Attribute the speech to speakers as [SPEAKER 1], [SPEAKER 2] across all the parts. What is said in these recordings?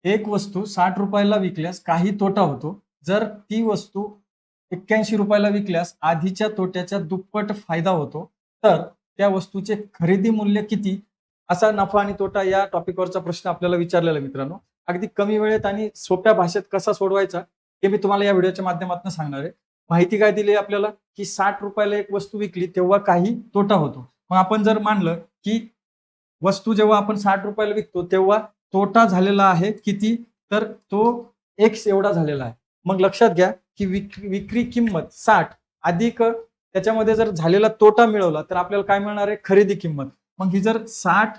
[SPEAKER 1] एक वस्तू 60 रुपयाला विकल्यास काही तोटा होतो. जर ती वस्तू 81 रुपयाला विकल्यास आधीच्या तोट्याच्या दुप्पट फायदा होतो. तर त्या वस्तूचे खरेदी मूल्य किती? असा नफा आणि तोटा या टॉपिकवरचा प्रश्न आपल्याला विचारलेला आहे मित्रांनो. अगदी कमी वेळेत आणि सोप्या भाषेत कसा सोडवायचा हे मी तुम्हाला या व्हिडिओच्या माध्यमातून सांगणार आहे. माहिती काय दिली आपल्याला, की 60 रुपयाला एक वस्तू विकली तेव्हा काही तोटा होतो. मग आपण जर मानलं, की वस्तू जेव्हा आपण 60 रुपयाला विकतो तेव्हा तोटा झालेला आहे किती? तर तो एक्स एवढा झालेला आहे. मग लक्षात घ्या, की विक्री किंमत 60 अधिक त्याच्यामध्ये जर झालेला तोटा मिळवला तर आपल्याला काय मिळणार आहे? खरेदी किंमत. मग ही जर 60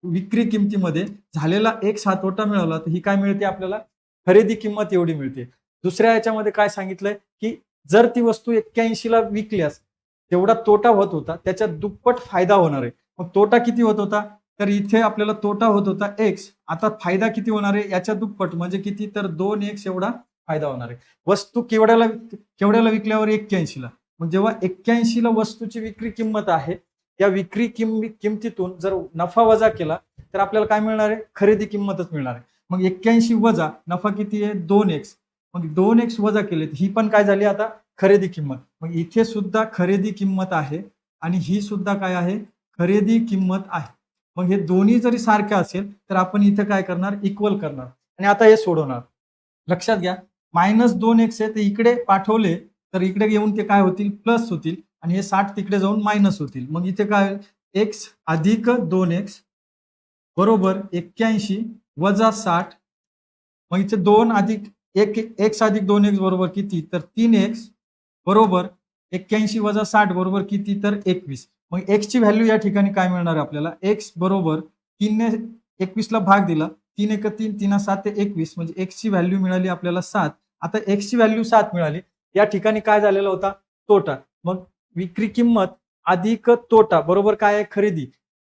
[SPEAKER 1] विक्री किमतीमध्ये झालेला एक्स हा तोटा मिळवला तर ही काय मिळते आपल्याला? खरेदी किंमत एवढी मिळते. दुसऱ्या याच्यामध्ये काय सांगितलंय, की जर ती वस्तू 81 ला विकल्यास तेवढा तोटा होत होता, त्याच्या दुप्पट फायदा होणार आहे. मग तोटा किती होत होता? तर इथे आपल्याला तोटा होत होता एक्स. आता फायदा किती होणार आहे? याच्या दुप्पट म्हणजे किती? तर 2x एवढा फायदा होणार आहे. वस्तू केवढ्याला विकल्यावर? 81 ला. मग जेव्हा 81 ला वस्तूची विक्री किंमत आहे, या विक्री किमतीतून जर नफा वजा केला तर आपल्याला काय मिळणार आहे? खरेदी किंमतच मिळणार आहे. मग 81 वजा नफा किती आहे? 2x. मग 2x वजा केले ही पण काय झाली आता? खरेदी किंमत. मग इथे सुद्धा खरेदी किंमत आहे आणि ही सुद्धा काय आहे? खरेदी किंमत आहे. मग हे दोन्ही जरी सारखे असेल तर आपण इथे काय करणार? इक्वल करणार आणि आता हे सोडवणार. लक्षात घ्या, -2x आहे ते इकडे पाठवले तर इकडे येऊन ते काय होतील? प्लस होतील आणि हे 60 तिकडे जाऊन मायनस होतील. मग इथे काय होईल? x अधिक 2x बरोबर 81 वजा 60. मग इथे 2 अधिक 1 x अधिक 2x बरोबर किती? तर 3x बरोबर 81 वजा 60 बरोबर किती? तर 21. मग x ची व्हॅल्यू या ठिकाणी काय मिळणार आहे आपल्याला? x बरोबर 3 ने 21 ला भाग दिला. 3 एक 3, 3 7 ते 21 म्हणजे x ची व्हॅल्यू मिळाली आपल्याला 7. आता x ची व्हॅल्यू 7 मिळाली. या ठिकाणी काय झालेला होता? तोटा. मग विक्री किंमत अधिक तोटा बरोबर काय आहे? खरेदी.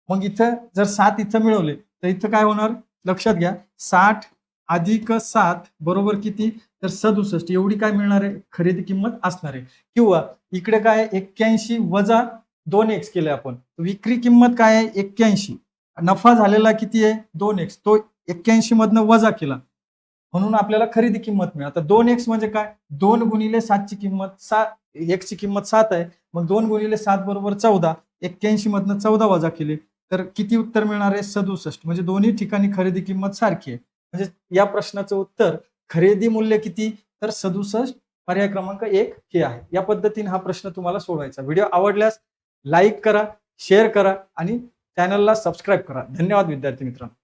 [SPEAKER 1] मग इथं जर 7 इथं मिळवले तर इथं काय होणार? लक्षात घ्या, 60 अधिक 7 बरोबर किती? तर 67 एवढी काय मिळणार आहे? खरेदी किंमत असणार आहे. किंवा इकडे काय आहे? 81 वजा 2x केले आपण. विक्री किंमत काय आहे? 81. नफा झालेला किती आहे? 2x. तो 81 मधनं वजा केला म्हणून आपल्याला खरेदी किंमत मिळाली. आता 2x म्हणजे काय? 2 गुणिले 7 ची किंमत 7, x ची किंमत 7 आहे. मग 2 गुणिले 7 बरोबर 14. 81 मधनं 14 वजा केले तर किती उत्तर मिळणार आहे? 67. म्हणजे दोन्ही ठिकाणी खरेदी किंमत सारखी आहे. म्हणजे या प्रश्नाचं उत्तर खरेदी मूल्य किती? तर 67. पर्याय क्रमांक 1 हे आहे. या पद्धतीने हा प्रश्न तुम्हाला सोडवायचा. व्हिडिओ आवडल्यास लाईक करा, शेअर करा आणि चॅनलला सबस्क्राईब करा. धन्यवाद विद्यार्थी मित्रांनो.